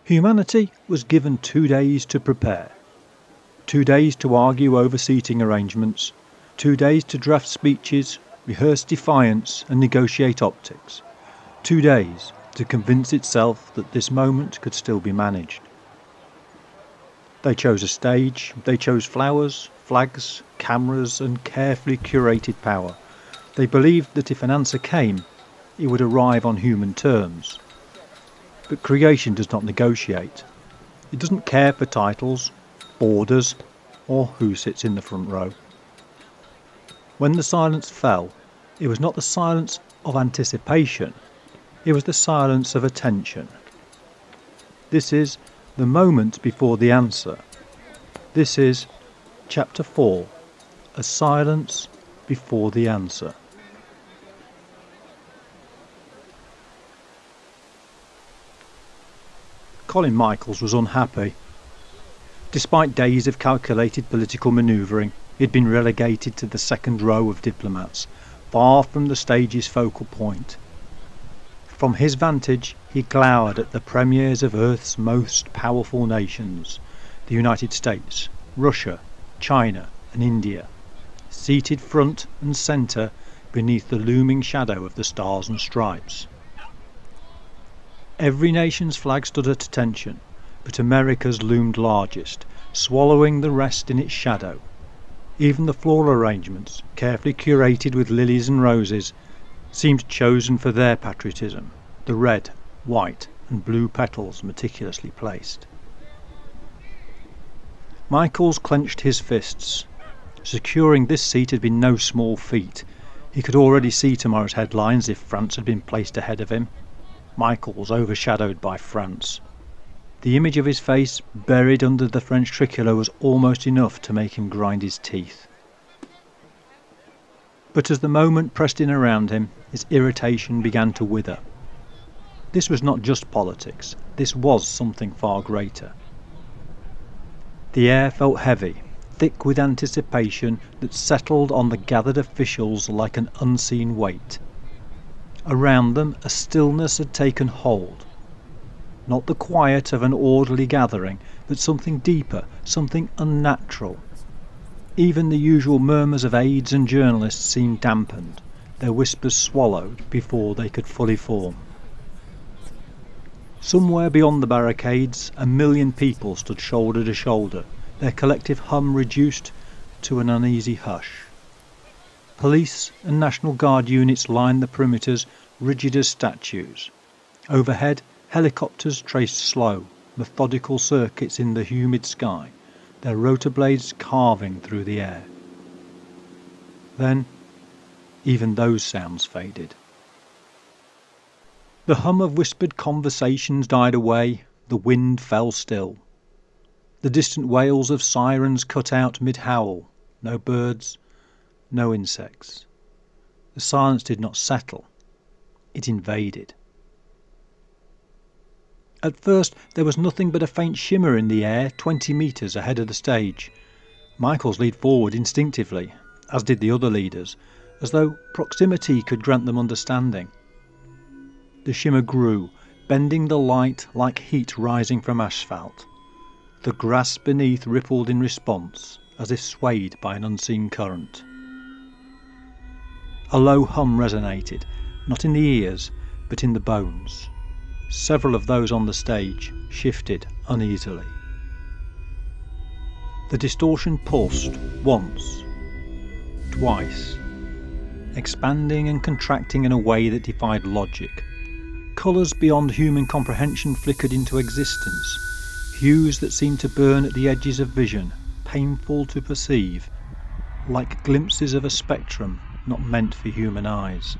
Humanity was given 2 days to prepare. 2 days to argue over seating arrangements, 2 days to draft speeches, rehearse defiance and negotiate optics. 2 days to convince itself that this moment could still be managed. They chose a stage, they chose flowers, flags, cameras and carefully curated power. They believed that if an answer came, it would arrive on human terms. But creation does not negotiate. It doesn't care for titles, borders, or who sits in the front row. When the silence fell, it was not the silence of anticipation, it was the silence of attention. This is the moment before the answer. This is Chapter 4, A Silence Before the Answer. Colin Michaels was unhappy. Despite days of calculated political manoeuvring, he had been relegated to the second row of diplomats, far from the stage's focal point. From his vantage, he glowered at the premiers of Earth's most powerful nations, the United States, Russia, China and India, seated front and centre beneath the looming shadow of the Stars and Stripes. Every nation's flag stood at attention, but America's loomed largest, swallowing the rest in its shadow. Even the floral arrangements, carefully curated with lilies and roses, seemed chosen for their patriotism, the red, white and blue petals meticulously placed. Michaels clenched his fists. Securing this seat had been no small feat. He could already see tomorrow's headlines if France had been placed ahead of him. Michaels overshadowed by France. The image of his face buried under the French tricolour was almost enough to make him grind his teeth. But as the moment pressed in around him, his irritation began to wither. This was not just politics, this was something far greater. The air felt heavy, thick with anticipation that settled on the gathered officials like an unseen weight. Around them a stillness had taken hold. Not the quiet of an orderly gathering, but something deeper, something unnatural. Even the usual murmurs of aides and journalists seemed dampened, their whispers swallowed before they could fully form. Somewhere beyond the barricades, 1 million people stood shoulder to shoulder, their collective hum reduced to an uneasy hush. Police and National Guard units lined the perimeters, rigid as statues. Overhead, helicopters traced slow, methodical circuits in the humid sky, their rotor blades carving through the air. Then, even those sounds faded. The hum of whispered conversations died away, the wind fell still. The distant wails of sirens cut out mid-howl, no birds, no insects. The silence did not settle, it invaded. At first there was nothing but a faint shimmer in the air 20 metres ahead of the stage. Michaels leaned forward instinctively, as did the other leaders, as though proximity could grant them understanding. The shimmer grew, bending the light like heat rising from asphalt. The grass beneath rippled in response, as if swayed by an unseen current. A low hum resonated, not in the ears, but in the bones. Several of those on the stage shifted uneasily. The distortion pulsed once, twice, expanding and contracting in a way that defied logic. Colours beyond human comprehension flickered into existence, hues that seemed to burn at the edges of vision, painful to perceive, like glimpses of a spectrum not meant for human eyes.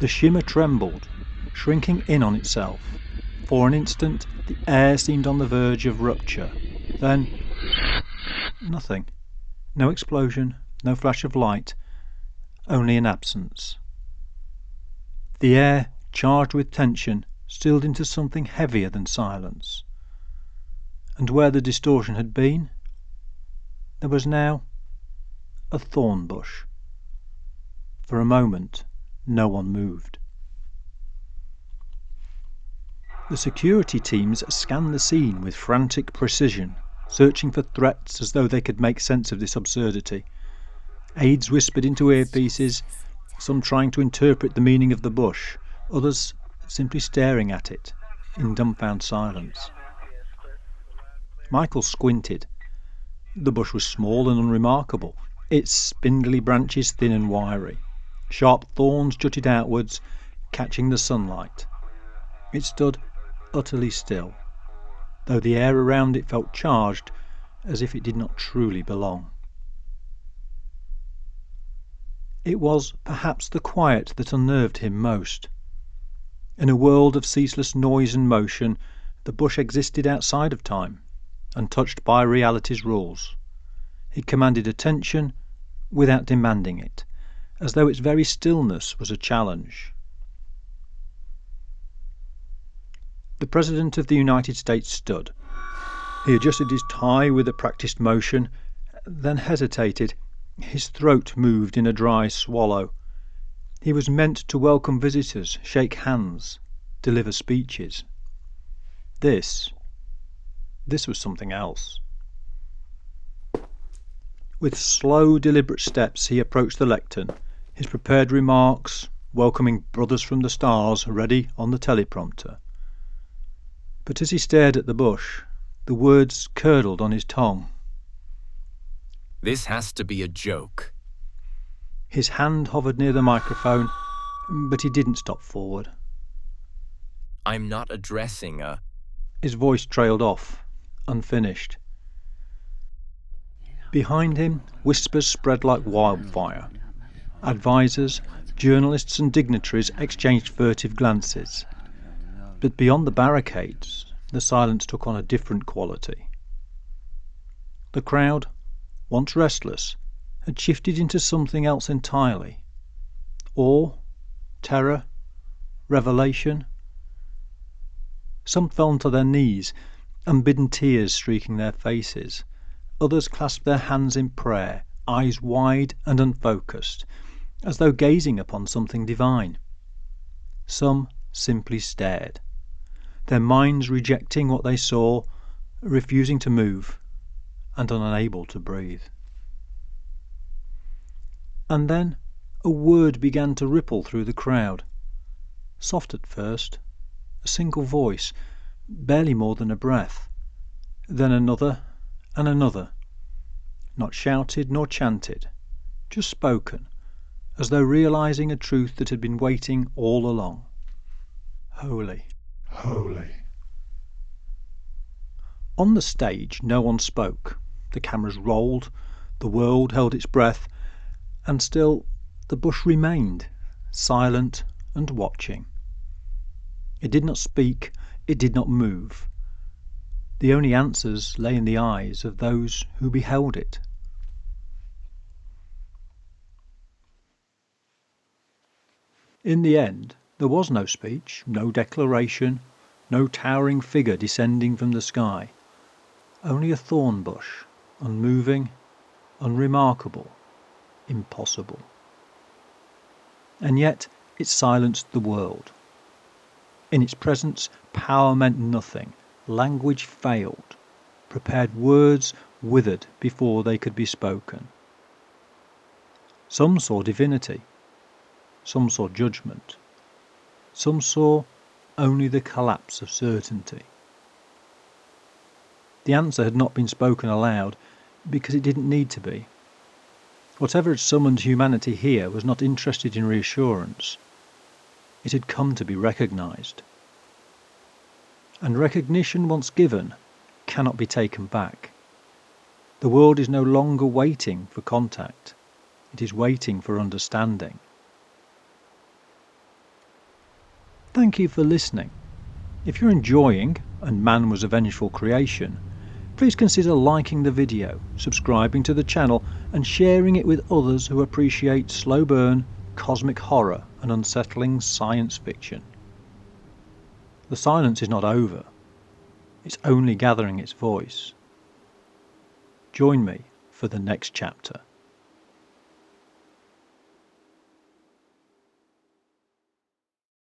The shimmer trembled, shrinking in on itself. For an instant the air seemed on the verge of rupture. Then nothing. No explosion, no flash of light, only an absence. The air, charged with tension, stilled into something heavier than silence. And where the distortion had been, there was now a thorn bush. For a moment no one moved. The security teams scanned the scene with frantic precision, searching for threats as though they could make sense of this absurdity. Aides whispered into earpieces, some trying to interpret the meaning of the bush, others simply staring at it in dumbfounded silence. Michael squinted. The bush was small and unremarkable, its spindly branches thin and wiry. Sharp thorns jutted outwards, catching the sunlight. It stood utterly still, though the air around it felt charged, as if it did not truly belong. It was perhaps the quiet that unnerved him most. In a world of ceaseless noise and motion, the bush existed outside of time, untouched by reality's rules. It commanded attention without demanding it, as though its very stillness was a challenge. The President of the United States stood. He adjusted his tie with a practiced motion, then hesitated. His throat moved in a dry swallow. He was meant to welcome visitors, shake hands, deliver speeches. This was something else. With slow, deliberate steps he approached the lectern, his prepared remarks welcoming brothers from the stars ready on the teleprompter. But as he stared at the bush, the words curdled on his tongue. This has to be a joke. His hand hovered near the microphone, but he didn't stop forward. I'm not addressing a... His voice trailed off, unfinished. Behind him, whispers spread like wildfire. Advisors, journalists and dignitaries exchanged furtive glances. But beyond the barricades, the silence took on a different quality. The crowd, once restless, had shifted into something else entirely. Awe, terror, revelation. Some fell to their knees, unbidden tears streaking their faces. Others clasped their hands in prayer, eyes wide and unfocused, as though gazing upon something divine. Some simply stared, their minds rejecting what they saw, refusing to move, and unable to breathe. And then a word began to ripple through the crowd. Soft at first, a single voice, barely more than a breath. Then another and another, not shouted nor chanted, just spoken, as though realizing a truth that had been waiting all along. Holy. Holy. On the stage, no one spoke. The cameras rolled, the world held its breath, and still the bush remained, silent and watching. It did not speak, it did not move. The only answers lay in the eyes of those who beheld it. In the end, there was no speech, no declaration, no towering figure descending from the sky. Only a thorn bush, unmoving, unremarkable, impossible. And yet it silenced the world. In its presence, power meant nothing. Language failed. Prepared words withered before they could be spoken. Some saw divinity. Some saw judgment. Some saw only the collapse of certainty. The answer had not been spoken aloud because it didn't need to be. Whatever had summoned humanity here was not interested in reassurance. It had come to be recognized. And recognition once given cannot be taken back. The world is no longer waiting for contact. It is waiting for understanding. Thank you for listening. If you're enjoying And Man Was a Vengeful Creation, please consider liking the video, subscribing to the channel and sharing it with others who appreciate slow burn, cosmic horror and unsettling science fiction. The silence is not over. It's only gathering its voice. Join me for the next chapter.